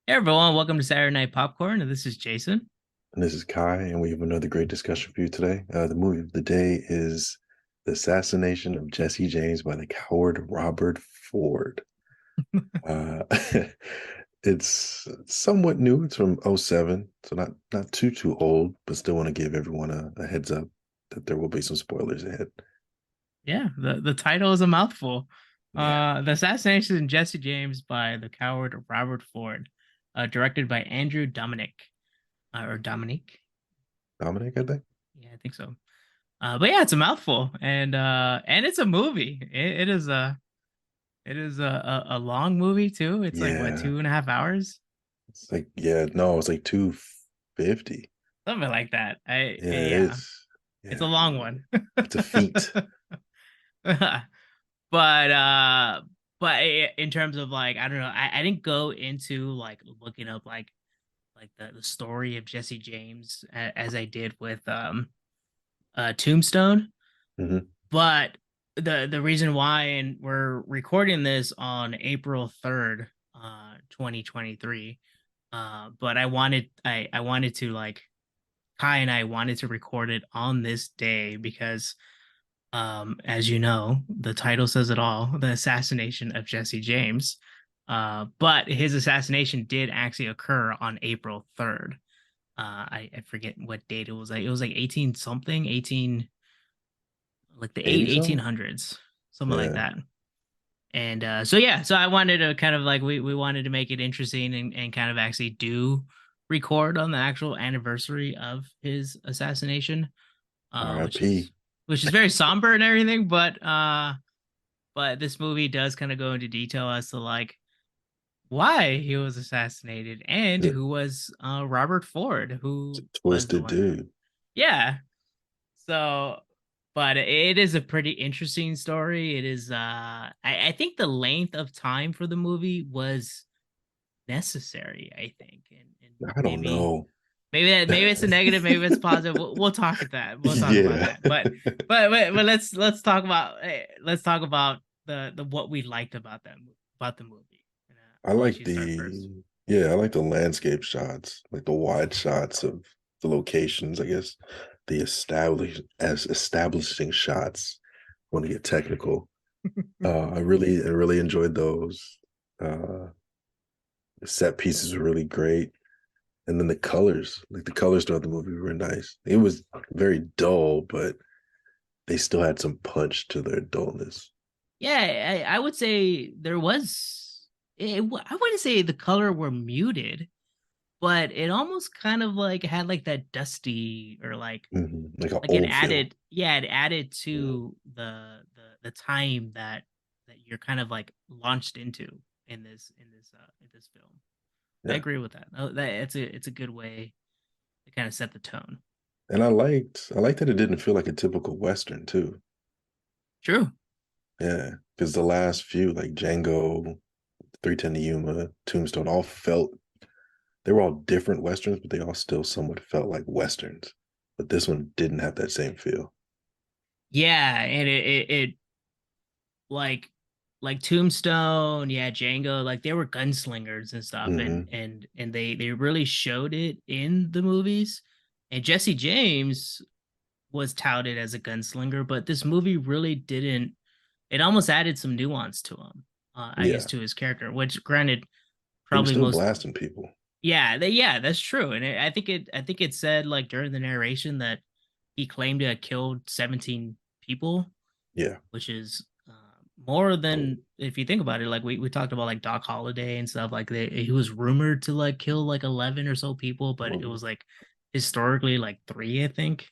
Hey everyone, welcome to Saturday Night Popcorn, and this is Jason. And this is Kai, and we have another great discussion for you today. The movie of the day is The Assassination of Jesse James by the coward Robert Ford. Uh, it's somewhat new. It's from '07, so not too old, but still want to give everyone a heads up that there will be some spoilers ahead. Yeah, the title is a mouthful. Yeah, The Assassination of Jesse James by the coward Robert Ford, directed by Andrew Dominik, or Dominique. Dominic, I think. Yeah, I think so. But yeah, it's a mouthful, and it's a movie. It is a long movie too. It's like what, Yeah, 2.5 hours, it's like no, it's like 250. something like that. Yeah, Yeah, it's a yeah, long one. it's a feat. but uh but in terms of like, I don't know, I didn't go into like looking up like the story of Jesse James as I did with Tombstone. Hmm. But the reason why, and we're recording this on April 3rd, 2023, but I wanted to like, Kai and I wanted to record it on this day because, as you know, the title says it all, the assassination of Jesse James. But his assassination did actually occur on April 3rd. I forget what date it was. Like, it was like 18 something, 18, like the 80 something? 1800s, something like Yeah. that. And so yeah, so I wanted to kind of like, we wanted to make it interesting and kind of actually do record on the actual anniversary of his assassination, which is R.I.P. very somber and everything, but this movie does kind of go into detail as to like why he was assassinated and It's who was Robert Ford, a who was the twisted one that, dude. yeah. So, but it is a pretty interesting story. It is I think the length of time for the movie was necessary, I think. And I don't maybe know. maybe it's a negative, maybe it's positive. We'll talk at that. We'll talk about Yeah. that. But let's talk about, the what we liked about about the movie. And, I I'll let like you start first. I like the landscape shots, like the wide shots of the locations, I guess. The establishing shots want to get technical. I really enjoyed those. Uh the set pieces were really great. And then the colors, like the colors throughout the movie were nice. It was very dull, but they still had some punch to their dullness. Yeah, I would say there was. I wouldn't say the color were muted, but it almost kind of like had like that dusty, or Like an like it old feel. added, yeah, it added Yeah. to the time that you're kind of like launched into in this film. I Yeah. agree with that. That it's a good way to kind of set the tone. And I liked that it didn't feel like a typical Western too. True. Yeah. Because the last few, like Django, 310 to Yuma, Tombstone, all felt they were all different Westerns, but they all still somewhat felt like Westerns. But this one didn't have that same feel. Yeah, and it like Tombstone, yeah, Django, like they were gunslingers and stuff, and Hmm. they really showed it in the movies. And Jesse James was touted as a gunslinger, but this movie really didn't. It almost added some nuance to him, I guess, Yeah. to his character. Which, granted, He was probably still most, blasting people. yeah, that's true. And I think it said like during the narration that he claimed to have killed 17 people, Yeah. which is more Oh, than, if you think about it. Like we talked about like Doc Holliday and stuff. Like he was rumored to like kill like 11 or so people, but it well, was like historically like three, I think.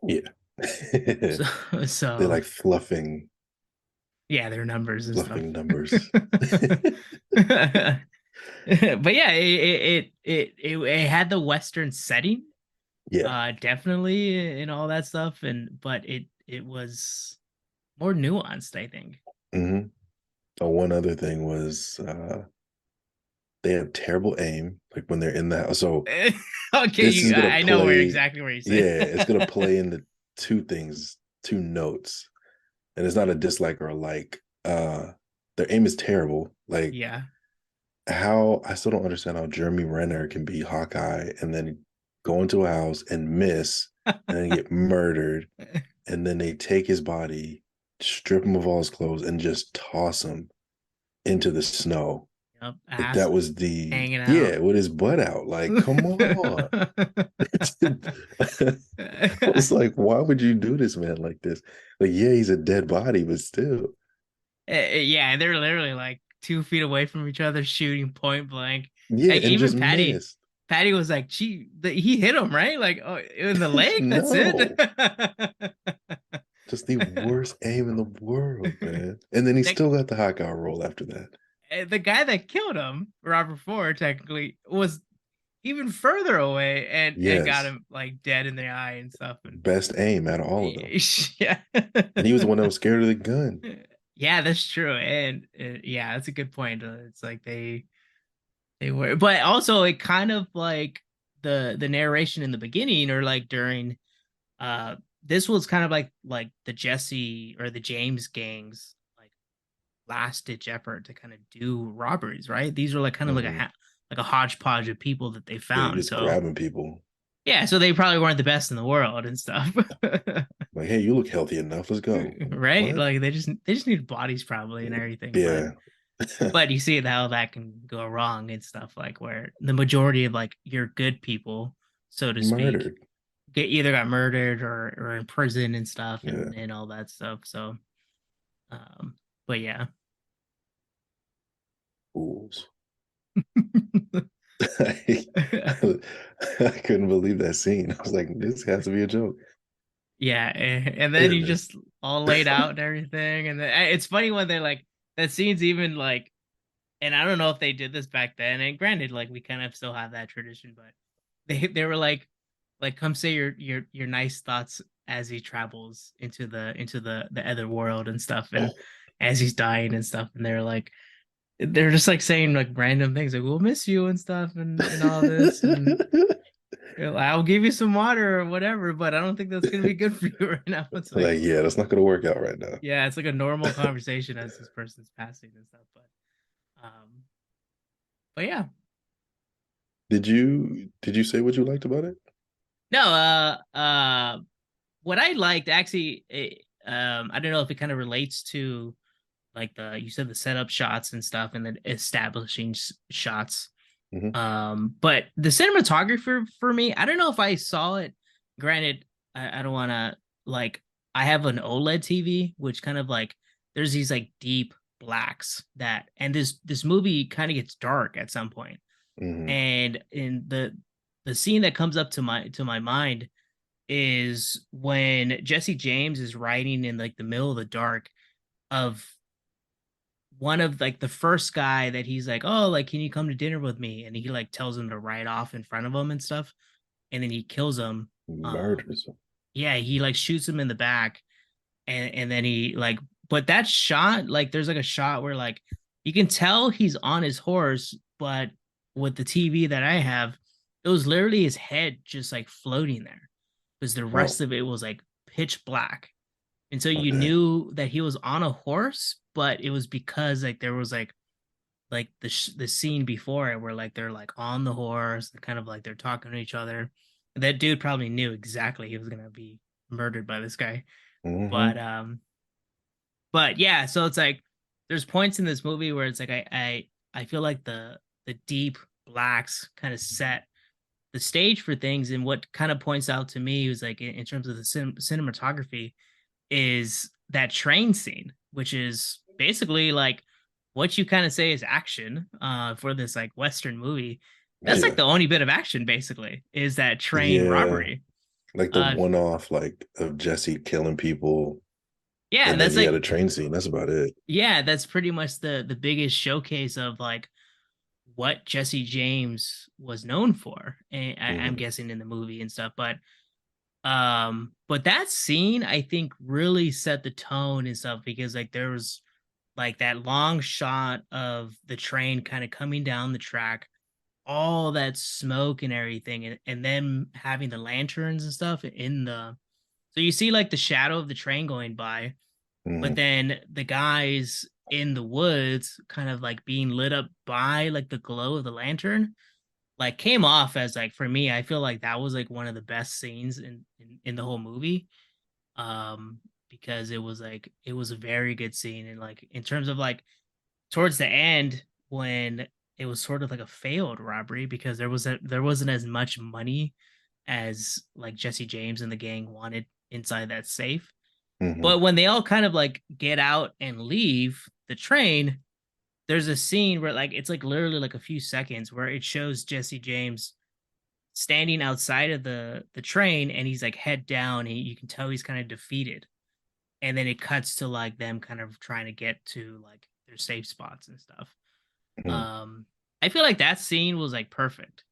yeah. So They so like yeah, their numbers and stuff. fluffing numbers. But yeah, it had the Western setting, Yeah. definitely, and all that stuff, and but it was more nuanced, I think. Hmm. Oh, one other thing was they have terrible aim, like when they're in the house. So Okay, this is gonna I know where play, exactly where you say. yeah, it's gonna play into two things, two notes. And it's not a dislike or a like. Their aim is terrible. Like Yeah. how I still don't understand how Jeremy Renner can be Hawkeye and then go into a house and miss and then get murdered, and then they take his body, strip him of all his clothes, and just toss him into the snow. Yep, Like ass that was the hanging out. yeah, with his butt out. Like, come on. I was like, why would you do this, man, like this? Like, yeah, he's a dead body, but still. Yeah, they're literally like 2 feet away from each other, shooting point blank. Yeah, Like and even just Patty, missed. Patty was like, he hit him right, like oh, in the leg. That's it. No. Just the worst aim in the world, man. And then he That still got the hot guy roll after that. the guy that killed him, Robert Ford, technically was even further away and got Yes. him like dead in the eye and stuff. And Best aim out of all of them. yeah, And he was the one that was scared of the gun. yeah, that's true. And yeah, that's a good point. It's like they were, but also it kind of like the narration in the beginning or like during uh this was kind of like the Jesse or the James gangs like last ditch effort to kind of do robberies, right? These are like kind of like Hmm. like a hodgepodge of people that they Yeah, found. just So grabbing people. yeah, so they probably weren't the best in the world and stuff. Like, hey, you look healthy enough. Let's go. Right? What? Like they just need bodies probably and everything, but Yeah. you see how that can go wrong and stuff like where the majority of like your good people, so to speak, Murdered. get either got murdered or in prison and stuff Yeah. and all that stuff. So but yeah. Fools. I, I couldn't believe that scene. I was like, this has to be a joke. Yeah, and then you Goodness. just all laid out and everything, and then it's funny when they like that scene's even like, and I don't know if they did this back then. And granted, like we kind of still have that tradition, but they were like come say your nice thoughts as he travels into the other world and stuff, and as he's dying and stuff, and they're just like saying like random things like we'll miss you and stuff and all this and I'll give you some water or whatever, but I don't think that's gonna be good for you right now. It's like, Like, yeah, that's not gonna work out right now. yeah, it's like a normal conversation as this person's passing and stuff. Um, but yeah, Did you say what you liked about it? no, what I liked actually, I don't know if it kind of relates to like you said the setup shots and stuff, and then establishing shots. Hmm. But the cinematographer for me, I don't know if I saw it. Granted, I don't want to like. I have an OLED TV, which kind of like there's these like deep blacks that, and this movie kind of gets dark at some point, Hmm. and in the scene that comes up to my mind is when Jesse James is riding in like the middle of the dark of one of like the first guy that he's like, oh, like, can you come to dinner with me? And he like tells him to ride off in front of him and stuff. And then he kills him. Murders. Yeah, he like shoots him in the back and then he like, but that shot, like, there's like a shot where like you can tell he's on his horse, but with the TV that I have, it was literally his head just like floating there because the rest Oh, of it was like pitch black. And so you okay. knew that he was on a horse, but it was because like there was like the scene before it where like they're like on the horse, kind of like they're talking to each other. And that dude probably knew exactly he was gonna be murdered by this guy. But Hmm. yeah, so it's like there's points in this movie where it's like I feel like the deep blacks kind of set the stage for things, and what kind of points out to me was like in terms of the cinematography is that train scene, which is basically like what you kind of say is action for this like Western movie. That's like Yeah. the only bit of action basically is that train Yeah. robbery. Like the Uh one off like of Jesse killing people, yeah, and then that's yeah, the like train scene. That's about it. yeah, that's pretty much the biggest showcase of like what Jesse James was known for. And I'm Hmm. guessing in the movie and stuff, but that scene I think really set the tone and stuff because like there was like that long shot of the train kind of coming down the track, all that smoke and everything, and then having the lanterns and stuff in the so you see like the shadow of the train going by, but Hmm. then the guys in the woods, kind of like being lit up by like the glow of the lantern, like came off as like for me, I feel like that was like one of the best scenes in the whole movie. Um, because it was a very good scene, and like in terms of like towards the end when it was sort of like a failed robbery because there wasn't as much money as like Jesse James and the gang wanted inside that safe. Hmm. But when they all kind of like get out and leave the train, there's a scene where like it's like literally like a few seconds where it shows Jesse James standing outside of the train, and he's like head down, and you can tell he's kind of defeated. And then it cuts to like them kind of trying to get to like their safe spots and stuff. Hmm. um I feel like that scene was like perfect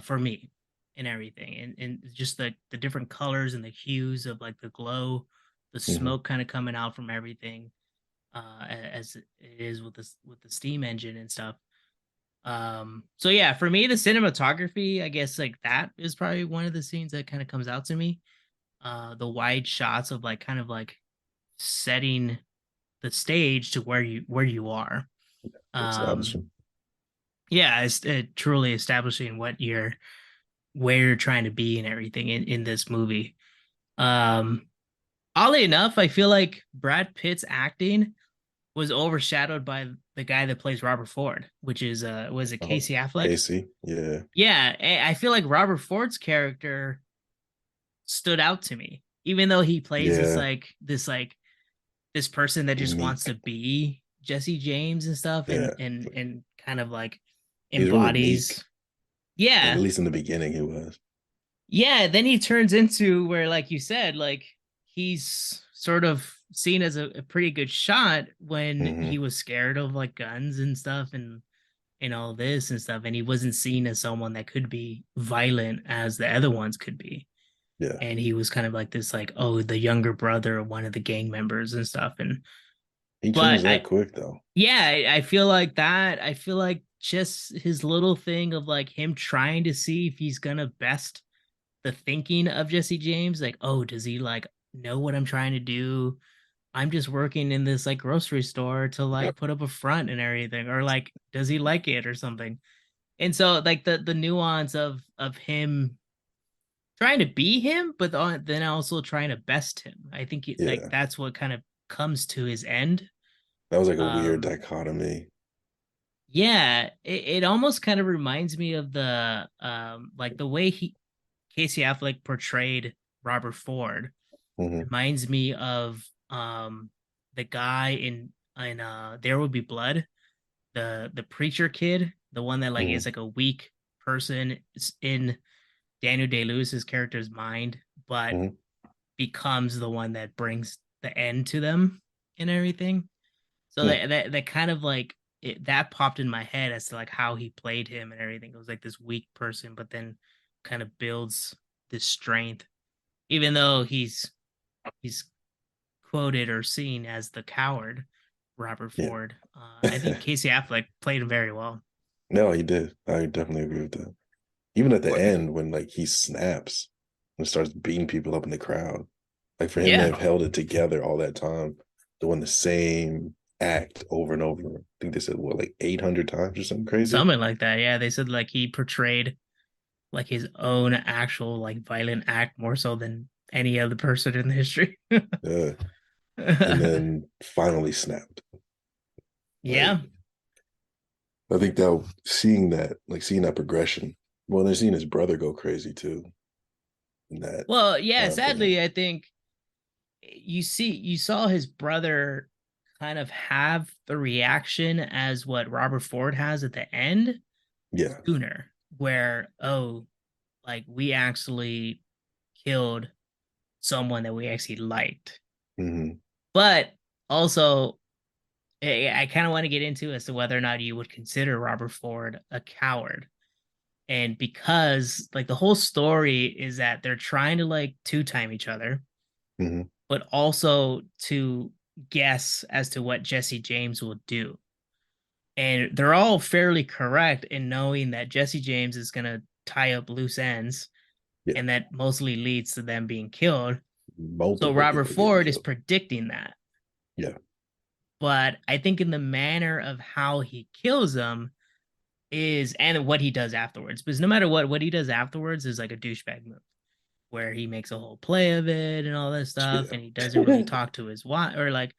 for me and everything, and just the different colors and the hues of like the glow, the Hmm. smoke kind of coming out from everything, as it is with the steam engine and stuff. So yeah, for me the cinematography, I guess like that is probably one of the scenes that kind of comes out to me. The wide shots of like kind of like setting the stage to where you are. um Establishing. yeah, it's truly establishing what you're where you're trying to be and everything in this movie. um Oddly enough, I feel like Brad Pitt's acting was overshadowed by the guy that plays Robert Ford, which is was it Oh, Casey Affleck? Casey. Yeah. Yeah, I feel like Robert Ford's character stood out to me, even though he plays Yeah. this person that just wants to Meek. be Jesse James and stuff, Yeah. and kind of like He's really meek. embodies. Like at Yeah, least in the beginning he was. yeah. Then he turns into where, like you said, like he's sort of seen as a pretty good shot when he Hmm. was scared of like guns and stuff and all this and stuff, and he wasn't seen as someone that could be violent as the other ones could be. Yeah. And he was kind of like this, like, oh, the younger brother of one of the gang members and stuff. And He but changed that quick though. yeah, I feel like that. I feel like just his little thing of like him trying to see if he's gonna best the thinking of Jesse James, like, oh, does he like know what I'm trying to do? I'm just working in this like grocery store to like put up a front and everything, or like, does he like it or something? And so like the nuance of him trying to be him, but then also trying to best him. I think like Yeah. that's what kind of comes to his end. That was like a weird Um, dichotomy. yeah, it almost kind of reminds me of the like the way he Casey Affleck portrayed Robert Ford. Hmm. Reminds me of the guy in There Would Be Blood, the preacher kid, the one that like is Hmm. like a weak person in Daniel Day Lewis's character's mind, but Hmm. becomes the one that brings the end to them and everything. So Hmm. that kind of like that popped in my head as to like how he played him and everything. It was like this weak person, but then kind of builds this strength, even though he's quoted or seen as the coward, Robert Yeah. Ford. I think Casey Affleck played him very well. No, he did. I definitely agree with that. Even at the What? end when like he snaps and starts beating people up in the crowd. Like for him to Yeah, have held it together all that time, doing the same act over and over. I think they said what, like 800 times or something crazy. something like that. Yeah, they said like he portrayed like his own actual like violent act more so than any other person in the history. Uh, and then finally snapped. Like Yeah. I think that seeing that progression. Well, they're seeing his brother go crazy too in that Well, yeah, time frame. sadly, I think you saw his brother kind of have the reaction as what Robert Ford has at the end Yeah. sooner, where oh, like we actually killed someone that we actually liked. Hmm. But also I kind of want to get into as to whether or not you would consider Robert Ford a coward. And because like the whole story is that they're trying to like two-time each other, Hmm. but also to guess as to what Jesse James will do. And they're all fairly correct in knowing that Jesse James is going to tie up loose ends, Yeah. and that mostly leads to them being killed. So Multiple Robert people getting Ford is killed. predicting that. Yeah. but I think in the manner of how he kills him is and what he does afterwards. Because no matter what he does afterwards is like a douchebag move where he makes a whole play of it and all that stuff, Yeah. and he doesn't really talk to his wife or like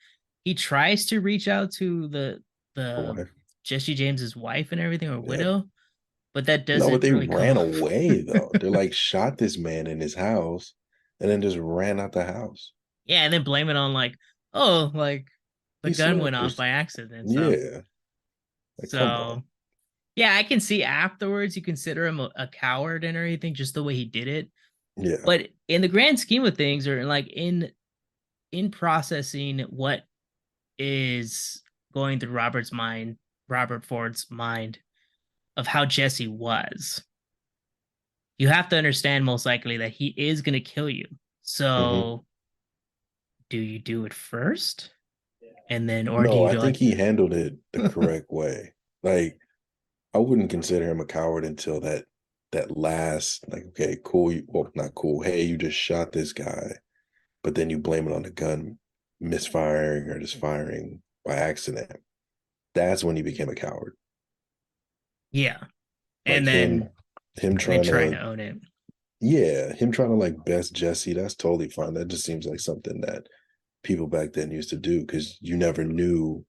he tries to reach out to The the wife. Jesse James's wife and everything or Yeah. widow, but that No, but doesn't they really come ran off. away though. They like shot this man in his house and then just ran out the house. Yeah, and then blame it on like, oh, like the He gun went slept or off by accident and stuff. yeah. Like, come on. So yeah, I can see afterwards you consider him a coward and everything, just the way he did it. Yeah. But in the grand scheme of things, or like in processing what is going through Robert Ford's mind of how Jesse was, you have to understand most likely that he is going to kill you. Hmm. So, do you do it first, and then, or do No, you I do think like, he handled it the correct way. Like, I wouldn't consider him a coward until that last, like, okay, cool. Well, not cool. Hey, you just shot this guy, but then you blame it on the gun misfiring or just firing by accident. That's when he became a coward. yeah, Like and him then trying trying to to, own it? yeah, him trying to like best Jesse, that's totally fine. That just seems like something that people back then used to do because you never knew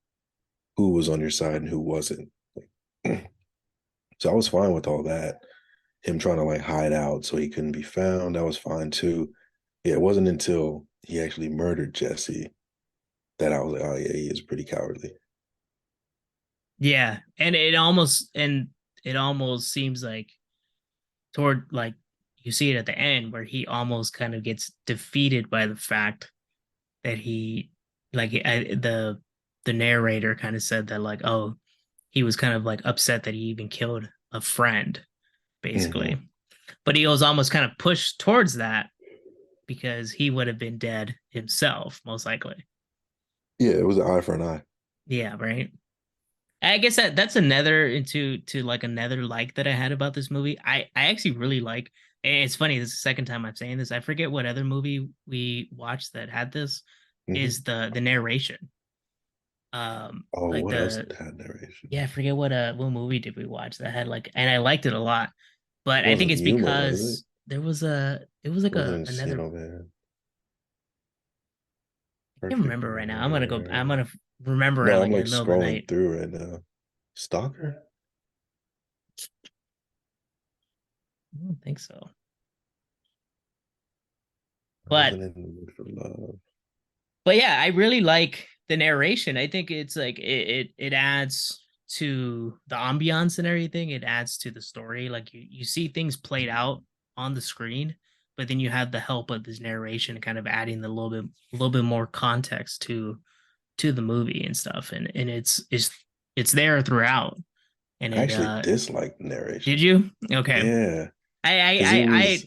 who was on your side and who wasn't. Like, so I was fine with all that. Him trying to like hide out so he couldn't be found, that was fine too. Yeah, it wasn't until he actually murdered Jesse that I was like, oh yeah, he is pretty cowardly. Yeah, and it almost seems like toward like you see it at the end where he almost kind of gets defeated by the fact that he like the narrator kind of said that like, oh, he was kind of like upset that he even killed a friend basically, Hmm. but he was almost kind of pushed towards that because he would have been dead himself most likely. Yeah, it was an eye for an eye. Yeah, right. I guess that's another into to like another like that I had about this movie. I actually really like. And it's funny. This is the second time I'm saying this. I forget what other movie we watched that had this. Hmm. Is the narration? Oh, Like what else the had narration? yeah, I forget what movie did we watch that had like, and I liked it a lot. But It I think wasn't it's humor, was it? because there was a it was like Wasn't a another. Encino Man I can't perfect remember right now. I'm gonna go. I'm man? gonna remember it No, I'm like in like the middle of the scrolling night. through right now. Stalker? I don't think so. I But wasn't in the mood for love. yeah, I really like the narration. I think it's like it adds to the ambiance and everything. It adds to the story. Like you see things played out on the screen, but then you have the help of this narration kind of adding the little bit more context to the movie and stuff. And it's there throughout. And I it actually disliked the did narration. you? Okay. Yeah, I I because it I was,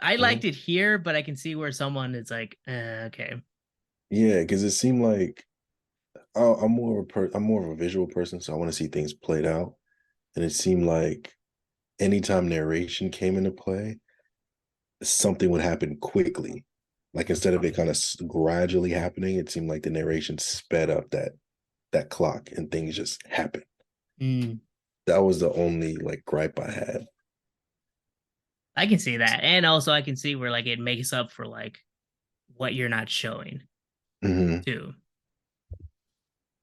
I mhm. liked it here, but I can see where someone is like, okay. Yeah, because it seemed like I'm more of I'm more of a visual person, so I want to see things played out. And it seemed like anytime narration came into play, something would happen quickly. Like instead of it kind of gradually happening, it seemed like the narration sped up that clock and things just happened. Mm. That was the only like gripe I had. I can see that. And also I can see where like it makes up for like what you're not showing Hmm. too.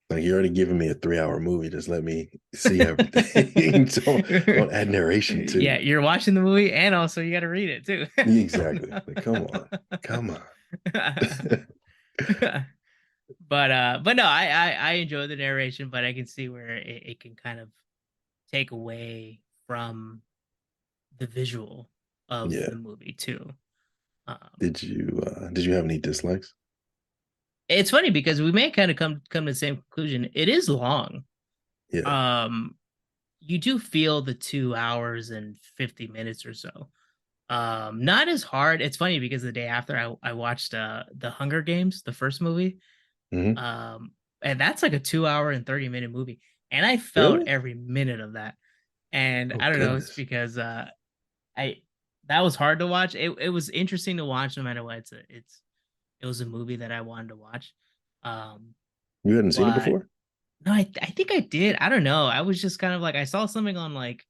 Like you're already giving me a 3 hour movie. Just let me see everything. Don't add narration Yeah, too. you're watching the movie and also you got to read it too. Exactly. Like come on, come on. But no, I enjoy the narration, but I can see where it can kind of take away from the visual of Yeah. the movie too. Um, Did you have any dislikes? it's funny because we may kind of come to the same conclusion. It is long. Yeah. Um, you do feel the 2 hours and 50 minutes or so. Not as hard. It's funny because the day after I watched the Hunger Games, the first movie. Hmm. Um, and that's like a 2 hour and 30 minute movie. And I felt Really? every minute of that. And Oh I don't know, it's goodness. because I that was hard to watch. It was interesting to watch no matter what. It was a movie that I wanted to watch. Um You hadn't seen it But before? no, I think I did. I don't know. I was just kind of like I saw something on like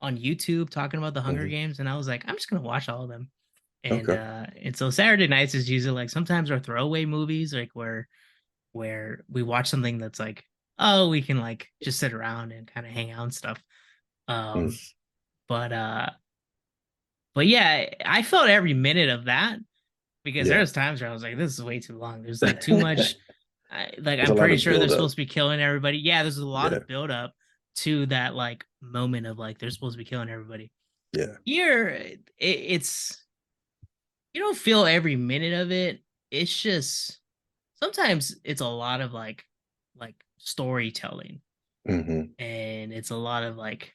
on YouTube talking about the Hunger Hmm. Games, and I was like, I'm just gonna watch all of them. Okay. And so Saturday nights is usually like sometimes our throwaway movies, like where we watch something that's like, oh, we can like just sit around and kind of hang out and stuff. Mm. Um, but uh, but yeah, I felt every minute of that because there Yeah. was times where I was like, this is way too long. There's like too much. Like There's a I'm lot pretty of sure they're build up. supposed to be killing everybody. Yeah, there's a lot Yeah. of build up to that like moment of like they're supposed to be killing everybody. Yeah. Here, it's you don't feel every minute of it. It's just sometimes it's a lot of like storytelling, Hmm. and it's a lot of like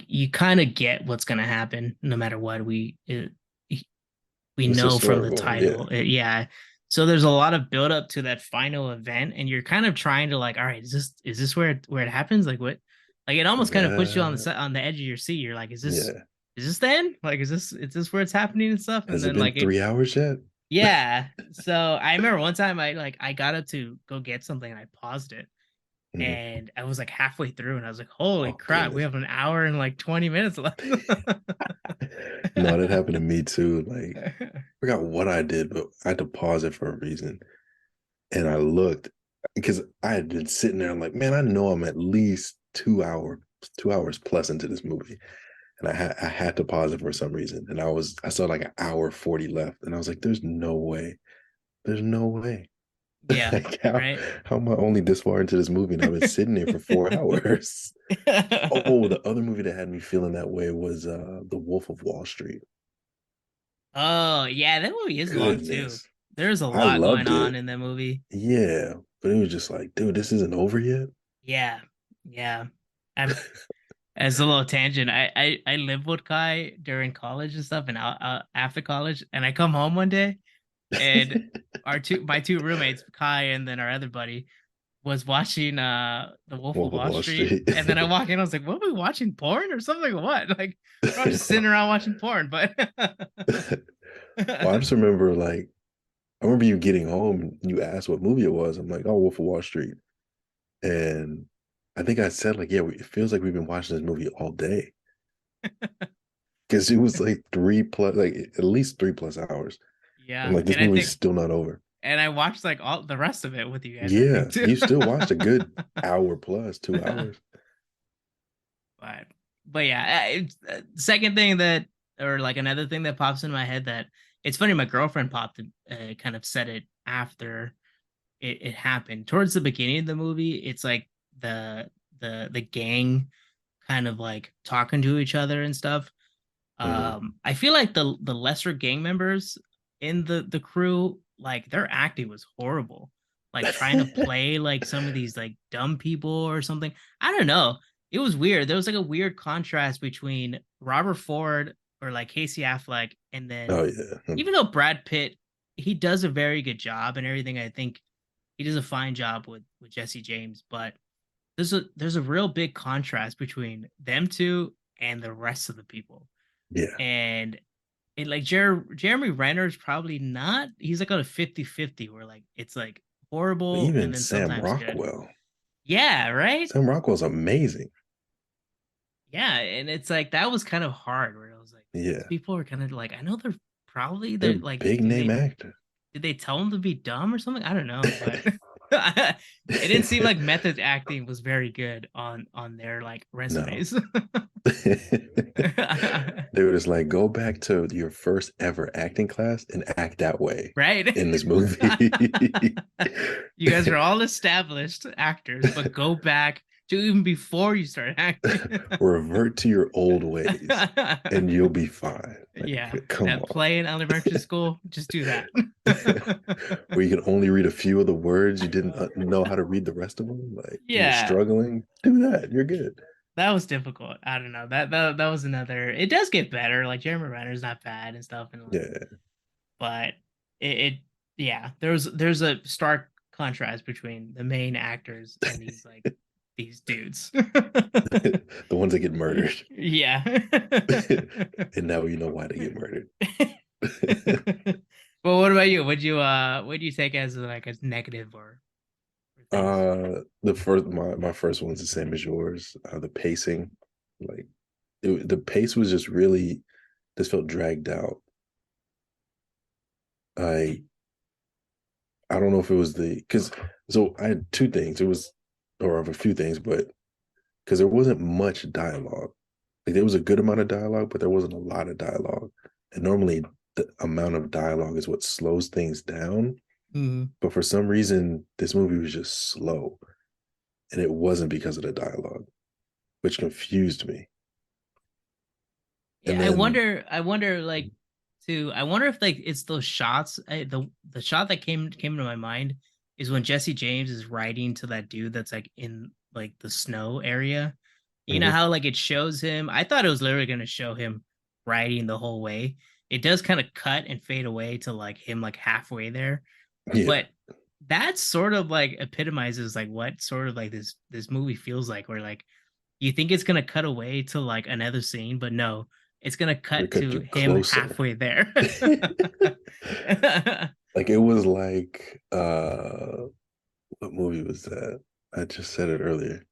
you kind of get what's gonna happen no matter what we It's know from the historical. Yeah. title. Yeah. So there's a lot of build up to that final event, and you're kind of trying to like, all right, is this where it happens? Like what? Like it almost kind of puts you on the Yeah. set on the edge of your seat. You're like, Yeah. is this the end? Like is this where it's happening and stuff? And Has it then been like it 3 hours yet? yeah. So I remember one time I got up to go get something and I paused it Mhm. and I was like halfway through and I was like, holy Oh crap, we goodness. have an hour and like 20 minutes left. No, that happened to me too. Like, I forgot what I did, but I had to pause it for a reason. And I looked because I had been sitting there. I'm like, man, I know I'm at least 2 hours plus into this movie. And I had to pause it for some reason. And I saw like an hour 40 left. And I was like, there's no way. There's no way. Yeah, Like right. how am I only this far into this movie and I've been sitting there for 4 hours? Oh, the other movie that had me feeling that way was The Wolf of Wall Street. Oh, yeah, that movie is long too. Goodness. There's a I lot going loved on it. in that movie. Yeah. But it was just like, dude, this isn't over yet. Yeah. Yeah. I'm as a little tangent, I lived with Kai during college and stuff and after college and I come home one day and my two roommates, Kai and then our other buddy, was watching The Wolf of Wolf of Wall Wall Street. Street. And then I walk in, I was like, what are we watching? Porn or something or what? Like we're all just sitting around watching porn, but Well, I just remember like I remember you getting home and you asked what movie it was. I'm like, oh, Wolf of Wall Street. And I think I said like, yeah, it feels like we've been watching this movie all day. Because it was like three plus, like at least 3 plus hours. I'm yeah. like, this And I movie's think still not over. and I watched like all the rest of it with you guys, I think Yeah, too. you still watched a good hour plus, 2 hours. but but yeah, second thing that or like another thing that pops in my head that it's funny. My girlfriend popped kind of said it after it happened towards the beginning of the movie. It's like the gang kind of like talking to each other and stuff. Hmm. I feel like the lesser gang members in the crew, like their acting was horrible. Like trying to play like some of these like dumb people or something. I don't know. It was weird. There was like a weird contrast between Robert Ford or like Casey Affleck, and then Oh yeah. even though Brad Pitt, he does a very good job and everything. I think he does a fine job with Jesse James, but there's a real big contrast between them two and the rest of the people Yeah. and like Jeremy Renner's probably not. He's like on a 50-50 where like it's like But horrible and even then Sam sometimes good. Rockwell. Yeah, right? Sam Rockwell's amazing. Yeah, and it's like that was kind of hard where I was like these Yeah. people are kind of like I know they're They're like big name actors. did they tell them to be dumb or something? I don't know, but it didn't seem like method acting was very good on their like No. resumes. They were just like, go back to your first ever acting class and act that way Right? in this movie. You guys are all established actors, but go back to even before you start acting. Revert to your old ways and you'll be fine. Yeah, Like, come that on. play in elementary school, just do that. Where you can only read a few of the words, you didn't know how to read the rest of them. Like you were Yeah, struggling. Do that. You're good. that was difficult. I don't know. That was another. It does get better. Like Jeremy Renner's not bad and stuff, and like, Yeah. but it yeah, there's a stark contrast between the main actors and these dudes. The ones that get murdered. Yeah. And now you know why they get murdered. Well, what about you? What do you take as like as negative or things? The first my first one's the same as yours. The pacing, like the pace was just really just felt dragged out. I I don't know if it was the because so I had two things. It was or of a few things, but because there wasn't much dialogue. Like there was a good amount of dialogue, but there wasn't a lot of dialogue. And normally the amount of dialogue is what slows things down. Mhm. But for some reason, this movie was just slow. And it wasn't because of the dialogue, which confused me. Yeah, And then I wonder, like, too. I wonder if like it's those shots. The shot that came to my mind is when Jesse James is riding to that dude that's like in like the snow area. You know mhm, how like it shows him. I thought it was literally gonna show him riding the whole way. It does kind of cut and fade away to like him like halfway there, yeah, but that sort of like epitomizes like what sort of like this movie feels like, where like you think it's gonna cut away to like another scene, but no, it's gonna they cut cut to you him closer. halfway there. Like it was like what movie was that? I just said it earlier.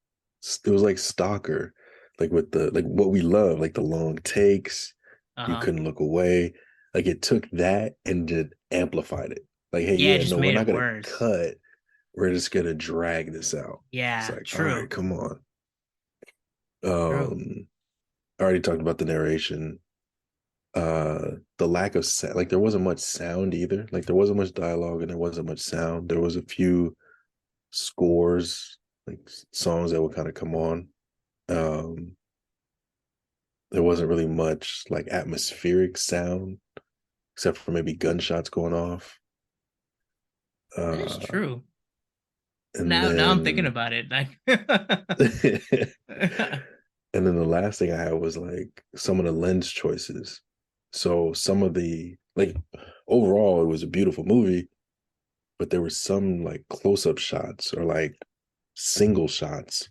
It was like Stalker, like with the like what we love, like the long takes. You Uh-huh. couldn't look away. Like it took that and just amplified it. Like, hey, Yeah, it yeah, just no, we're made not it gonna worse. cut. We're just gonna drag this out. It's Yeah, like, all right, true. come on. True. I already talked about the narration. The lack of like there wasn't much sound either. Like there wasn't much dialogue and there wasn't much sound. There was a few scores, like songs that would kind of come on. Um, there wasn't really much like atmospheric sound except for maybe gunshots going off. That is Uh, true. and Now I'm thinking then about it. Like and then the last thing I had was like some of the lens choices. So some of the like overall it was a beautiful movie, but there were some like close-up shots or like single shots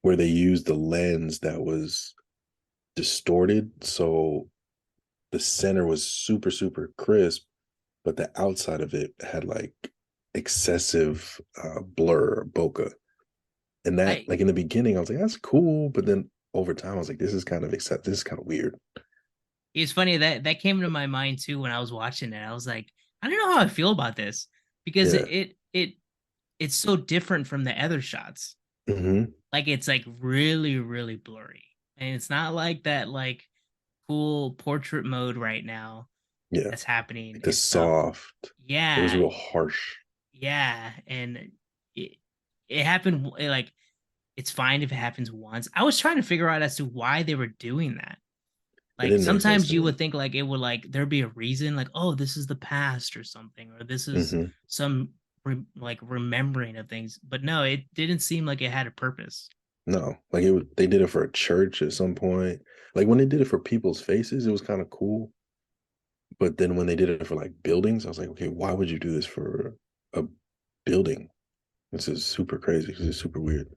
where they used the lens that was distorted. So the center was super, super crisp, but the outside of it had like excessive blur or bokeh. And that, I like in the beginning, I was like, that's cool. But then over time, I was like, this is kind of this is kind of weird. it's funny that that came to my mind too when I was watching it. I was like, I don't know how I feel about this because Yeah. it's so different from the other shots. Hmm. Like it's like really blurry. And it's not like that like cool portrait mode right now Yeah. that's happening. Like the It's the soft, it was yeah, real harsh. yeah, and it it happened like it's fine if it happens once. I was trying to figure out as to why they were doing that. It Like didn't make sense sometimes to you me. would think like it would like there'd be a reason like oh this is the past or something or this is Hmm. some like remembering of things, but no, it didn't seem like it had a purpose. No, like it was, they did it for a church at some point. Like when they did it for people's faces, it was kind of cool. But then when they did it for like buildings, I was like, okay, why would you do this for a building? This is super crazy. This is super weird.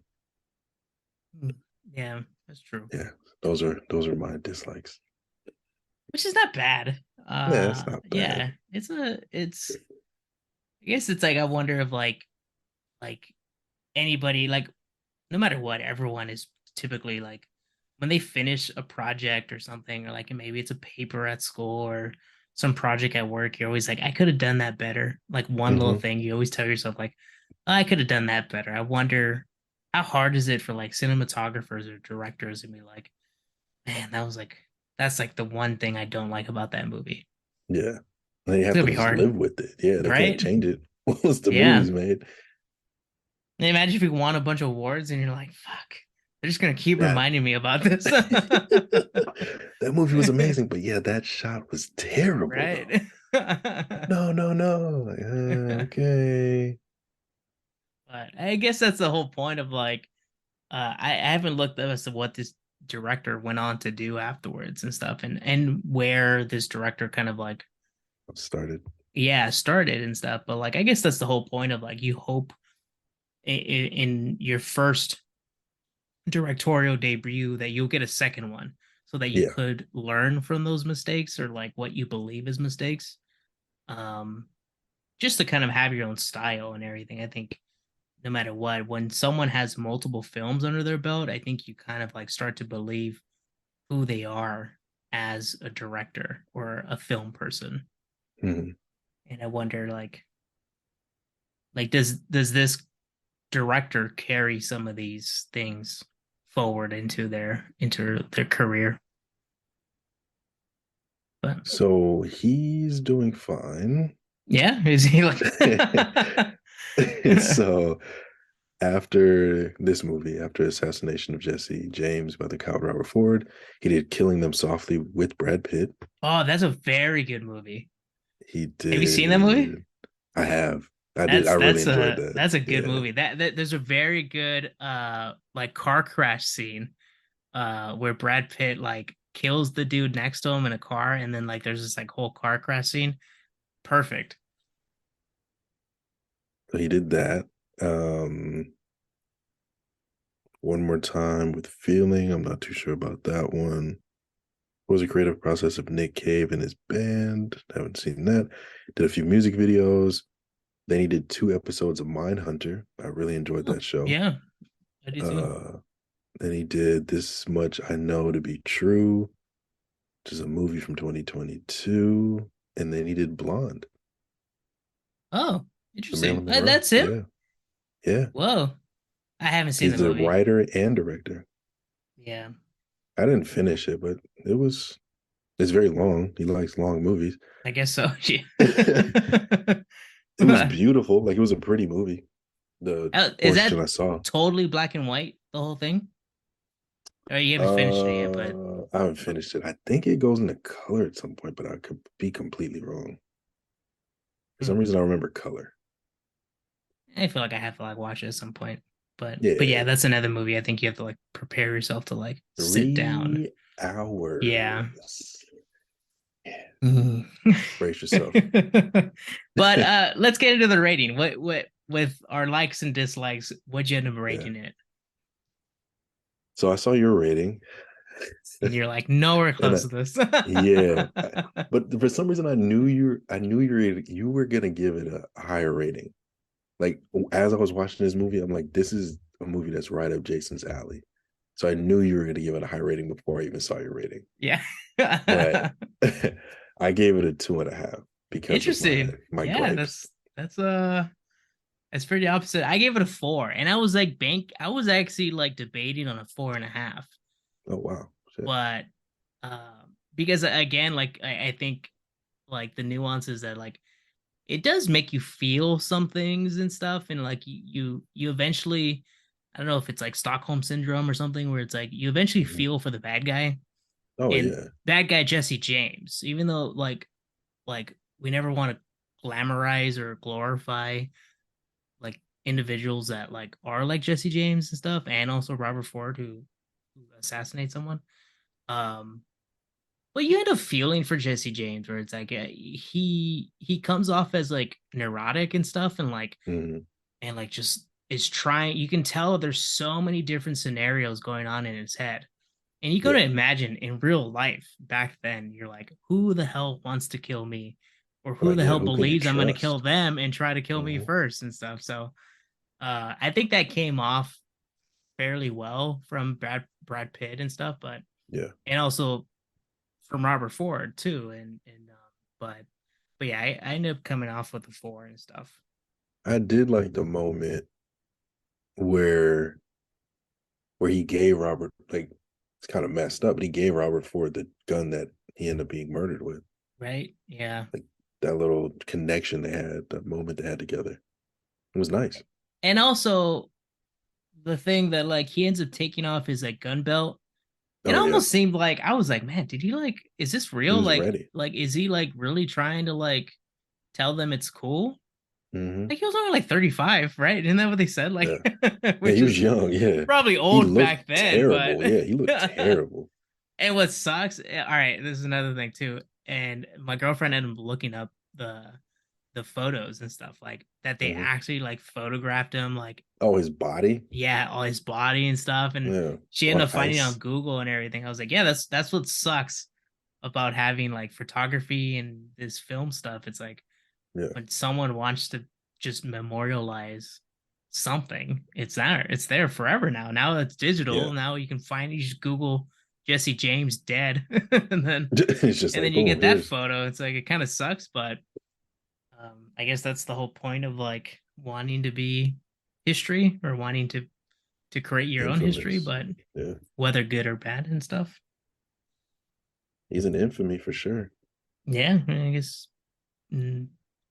Mm, yeah, that's true. Yeah, those are my dislikes. Which is not bad. Yeah, it's not bad. Yeah, it's I guess it's like I wonder if like anybody like no matter what, everyone is typically like when they finish a project or something, or like maybe it's a paper at school or some project at work, you're always like, I could have done that better. Like one little Hmm. thing, you always tell yourself, like, "Oh, I could have done that better." I wonder how hard is it for like cinematographers or directors to be like, man, that was like that's like the one thing I don't like about that movie. Yeah, and they It's have gonna to be just hard, live with it. Yeah, they can't right? change it once the Yeah. movie's made. And imagine if you won a bunch of awards and you're like, fuck, they're just gonna keep That reminding me about this. that movie was amazing, but yeah, that shot was terrible though. Right. No, no, no. Like, okay. But I guess that's the whole point of like I haven't looked up as to what this director went on to do afterwards and stuff and where this director kind of like Started. yeah started and stuff, but like I guess that's the whole point of like you hope in your first directorial debut that you'll get a second one so that you Yeah, could learn from those mistakes or like what you believe is mistakes. Um, just to kind of have your own style and everything. I think no matter what, when someone has multiple films under their belt, I think you kind of like start to believe who they are as a director or a film person. Mhm. And I wonder like does this director carry some of these things forward into their career? But So he's doing fine. yeah, is he like So after this movie, after Assassination of Jesse James by the coward Robert Ford, he did Killing Them Softly with Brad Pitt. Oh, that's a very good movie. He Have you seen that movie? did. I have. I did. I really enjoyed that. That's a good Yeah. movie. That there's a very good like car crash scene where Brad Pitt like kills the dude next to him in a car, and then like there's this like whole car crash scene. Perfect. So he did that. Um, One More Time with Feeling. I'm not too sure about that one. What was the creative process of Nick Cave and his band? I haven't seen that. Did a few music videos. Then he did 2 episodes of Mindhunter. I really enjoyed Oh, that show. yeah, I do too. Uh, then he did This Much I Know to Be True, which is a movie from 2022. And then he did Blonde, Oh, The interesting. Marilyn Monroe. That's him. Yeah. Yeah. Whoa, I haven't seen He's the the movie. writer and director. Yeah, I didn't finish it, but it's very long. He likes long movies. I guess so. It was Yeah. beautiful. Like it was a pretty movie. The Is portion that I saw. totally black and white, the whole thing? Or you haven't finished it yet, but I haven't finished it. I think it goes into color at some point, but I could be completely wrong. For some hmm. reason, I remember color. I feel like I have to like watch it at some point. But yeah, Yeah, that's another movie. I think you have to like prepare yourself to like sit down. 3 hours. Yeah. Yeah, Mhm. brace yourself. But let's get into the rating. What with our likes and dislikes, what'd you end up Yeah. rating it? So I saw your rating, And you're like nowhere and close to this. yeah, but for some reason, I knew you were gonna give it a higher rating. Like as I was watching this movie, I'm like, this is a movie that's right up Jason's alley. So I knew you were going to give it a high rating before I even saw your rating. Yeah. But I gave it a 2.5 because of Interesting. my Yeah, gripes. that's that's pretty opposite. I gave it a 4, and I was like I was actually like debating on a 4.5, Oh wow. Shit. but because again, like I think like the nuances that like it does make you feel some things and stuff, and like you eventually, I don't know if it's like Stockholm syndrome or something, where it's like you eventually Mhm. feel for the bad guy, Oh and yeah. bad guy Jesse James, even though like we never want to glamorize or glorify like individuals that like are like Jesse James and stuff, and also Robert Ford who assassinates someone. Um, but you end up feeling for Jesse James, where it's like he comes off as like neurotic and stuff, Mhm. and like just is trying. You can tell there's so many different scenarios going on in his head, and you go to Yeah. imagine in real life back then, you're like, who the hell wants to kill me? Or who Like the yeah, hell who can you believes I'm going to kill trust? them and try to kill me Mhm. first and stuff. So I think that came off fairly well from Brad Pitt and stuff, Yeah. and also from Robert Ford too. But yeah, I ended up coming off with a 4 and stuff. I did like the moment where he gave Robert like it's kind of messed up, but he gave Robert Ford the gun that he ended up being murdered with. Right? Yeah. Like that little connection they had, that moment they had together. It was nice. And also the thing that like he ends up taking off his like gun belt. It Oh yeah, almost seemed like I was like, man, did he like is this he real? was ready. Like is he like really trying to like tell them it's cool? Hmm. Like he was only like 35, right? Isn't that what they said? Like Yeah, yeah, which he was is young. Yeah, probably he old looked back then, but terrible. Yeah, he looked terrible. and what sucks, all right, this is another thing too. And my girlfriend ended up looking up the photos and stuff like that they Hmm. actually like photographed him like Oh, his body. yeah, all his body and stuff. And Yeah, she ended on up finding it on ice. Google and everything. I was like, yeah, that's what sucks about having like photography and this film stuff. It's like Yeah. when someone wants to just memorialize something, it's there. It's there forever now. Now it's digital. Yeah. Now you can find, you just Google Jesse James dead, and then It's just like you boom, get that here's photo. It's like it kind of sucks, but I guess that's the whole point of like wanting to be history or wanting to create your own history, infamous. but Yeah. whether good or bad and stuff. He's an infamy for sure. Yeah, I guess. mm,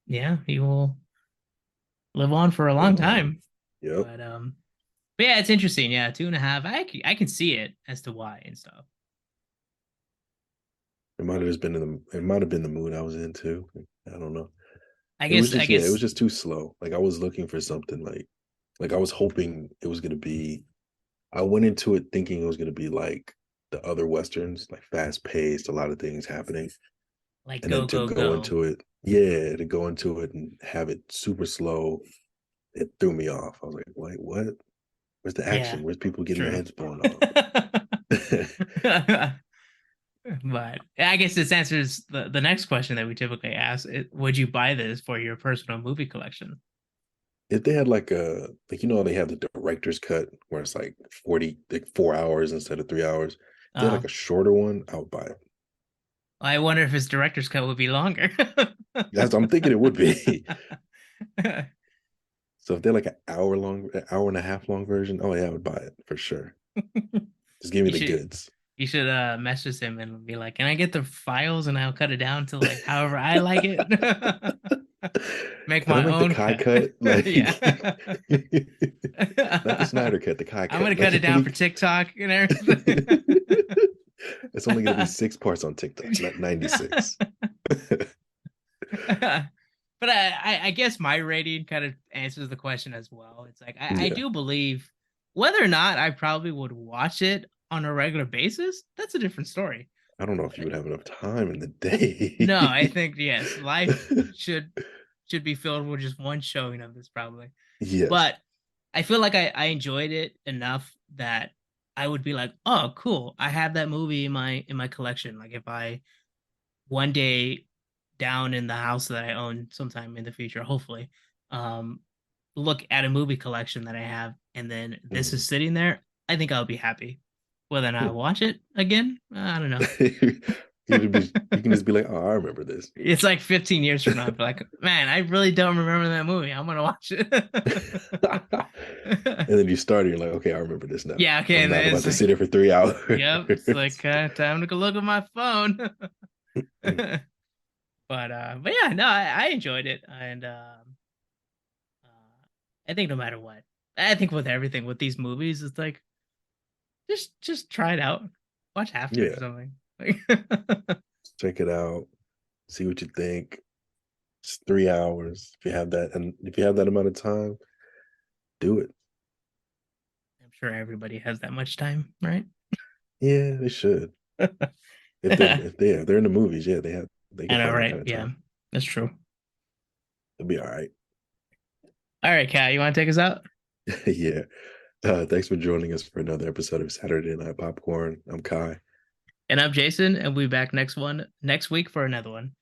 yeah, he will live on for a long Live on. time. Yep. But yeah, it's interesting. Yeah, 2.5. I can see it as to why and stuff. It might have just been it might have been the mood I was in too. I don't know. I It was guess I just yeah, it was guess just too slow. Like I was looking for something like I was hoping it was gonna be I went into it thinking it was gonna be like the other westerns, like fast paced, a lot of things happening. like And then go to go go go. into it, yeah, to go into it and have it super slow, it threw me off. I was like, wait, what? Where's the Yeah, action? Where's people getting their true. heads blown off? But I guess this answers the next question that we typically ask. Would you buy this for your personal movie collection? If they had like a like they have the director's cut where it's like 40 like 4 hours instead of 3 hours. If they had Uh, like a shorter one, I would buy it. I wonder if his director's cut would be longer. That's I'm thinking it would be. So if they're like an hour and a half long version, oh yeah, I would buy it for sure. Just give me You the should goods. you should message him and be like, "Can I get the files and I'll cut it down to like however I like it." Make Can I my make the own Kai cut. cut? Like Yeah. not the Snyder cut, the Kai I'm cut. gonna cut it Like down for TikTok and everything. it's only gonna be 6 parts on TikTok, not 96. But I guess my rating kind of answers the question as well. It's like I Yeah. do believe whether or not I probably would watch it on a regular basis, that's a different story. I don't know if you But would have enough time in the no, I day. think yes, life should should be filled with just one showing of this probably. Yes. But I feel like I enjoyed it enough that I would be like, oh, cool. I have that movie in my collection. Like if I one day down in the house that I own sometime in the future, hopefully, um, look at a movie collection that I have, and then this Mhm. is sitting there, I think I'll be happy. Whether or not I watch it again, I don't know. You can just be like, oh, I remember this. It's like 15 years from now, I'll be like, man, I really don't remember that movie. I'm gonna watch it. And then you start and you're like, okay, I remember this now. Yeah, okay, I'm and not then about it's to sit like, here for 3 hours. yep, it's like time to go look at my phone. But yeah, no, I enjoyed it, and I think no matter what, I think with everything with these movies, it's like just try it out, watch half of it or Yeah, something. Like, check it out, see what you think. It's 3 hours. If you have that, and if you have that amount of time, do it. I'm sure everybody has that much time, right? Yeah, they should. I If they're in the movies, yeah, they can know, find that right? kind of Yeah, time. that's true. It'll be all right. All right, Kat, you want to take us out? Yeah. Thanks for joining us for another episode of Saturday Night Popcorn. I'm Kai. And I'm Jason, and we'll be back next week for another one.